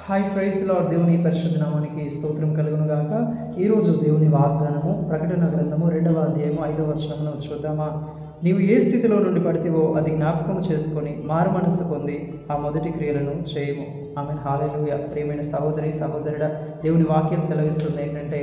Hi praise lord. దేవుని పరిశుద్ధ నామానికి స్తోత్రం కలుగును గాక. ఈరోజు దేవుని వాగ్దానము ప్రకటన గ్రంథము 2వ అధ్యాయము 5వ వచనమును చూద్దామా. నీవు ఏ స్థితిలో నుండి పడితివో అది జ్ఞాపకం చేసుకొని మారు మనస్సు పొంది ఆ మొదటి క్రియలను చేయము. ఆమె హల్లెలూయా. ప్రియమైన సహోదరి సహోదరుడా, దేవుని వాక్యం సెలవిస్తుంది ఏంటంటే,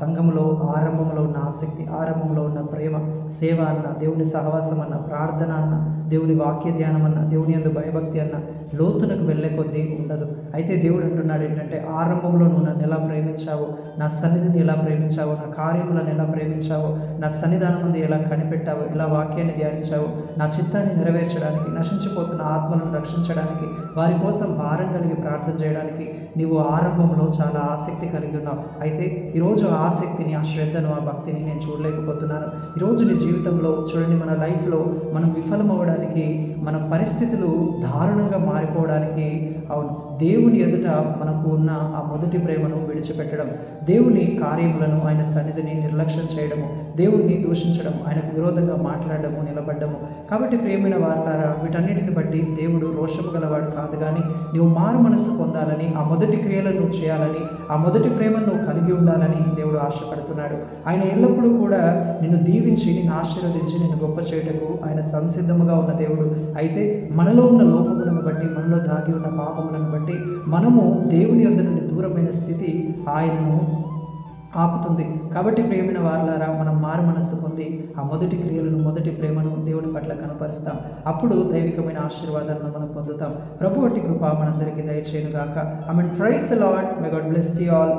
సంఘములో ఆరంభంలో ఉన్న ఆసక్తి, ఆరంభంలో ఉన్న ప్రేమ, సేవ అన్న, దేవుని సహవాసం అన్న, ప్రార్థన అన్న, దేవుని వాక్య ధ్యానం అన్న, దేవుని యందు భయభక్తి అన్న లోతునకు వెళ్ళే కొద్దీ ఉండదు. అయితే దేవుడు అంటున్నాడు ఏంటంటే, ఆరంభంలో నువ్వు నన్ను ఎలా ప్రేమించావో, నా సన్నిధిని ఎలా ప్రేమించావో, నా కార్యములను ఎలా ప్రేమించావో, నా సన్నిధానం ముందు ఎలా కనిపెట్టావో, ఎలా వాక్యాన్ని ధ్యానించావో, నా చిత్తాన్ని నెరవేర్చడానికి, నశించిపోతున్న ఆత్మలను రక్షించడానికి, వారి కోసం భారం కలిగి ప్రార్థన చేయడానికి నీవు ఆరంభంలో చాలా ఆసక్తి కలిగి ఉన్నావు. అయితే ఈరోజు ఆ ఆసక్తిని, ఆ శ్రద్ధను, ఆ భక్తిని నేను చూడలేకపోతున్నాను. ఈరోజు నీ జీవితంలో చూడండి, మన లైఫ్లో మనం విఫలమవ్వడానికి, మన పరిస్థితులు దారుణంగా మారిపోవడానికి అవును, దేవుని ఎదుట మనకు ఉన్న ఆ మొదటి ప్రేమను విడిచిపెట్టడం, దేవుని కార్యములను, ఆయన సన్నిధిని నిర్లక్ష్యం చేయడము, దేవుణ్ణి దూషించడం, ఆయనకు విరోధంగా మాట్లాడడము, నిలబడ్డము. కాబట్టి ప్రియమైన వారలారా, వీటన్నిటిని బట్టి దేవుడు రోషము గలవాడు కాదు, కానీ నువ్వు మారు మనస్సు పొందాలని, ఆ మొదటి క్రియలను నువ్వు చేయాలని, ఆ మొదటి ప్రేమను నువ్వు కలిగి ఉండాలని దేవుడు ఆశపడుతున్నాడు. ఆయన ఎల్లప్పుడూ కూడా నిన్ను దీవించి, నిన్ను ఆశీర్వదించి, నిన్ను గొప్ప చేయటకు ఆయన సంసిద్ధముగా ఉన్న దేవుడు. అయితే మనలో ఉన్న లోపములను బట్టి, మనలో దాగి ఉన్న పాపములను బట్టి మనము దేవుని యొద్ద నుండి దూరమైన స్థితి ఆయనను ఆపుతుంది. కాబట్టి ప్రియమైన వారలారా, మనం మారు మనస్సు పొంది ఆ మొదటి క్రియలను, మొదటి ప్రేమను దేవుని పట్ల కనపరుస్తాం. అప్పుడు దైవికమైన ఆశీర్వాదాలను మనం పొందుతాం. ప్రభు అట్టి కృప మనందరికీ దయచేయును గాక. Amen. Praise the Lord. May God bless you all.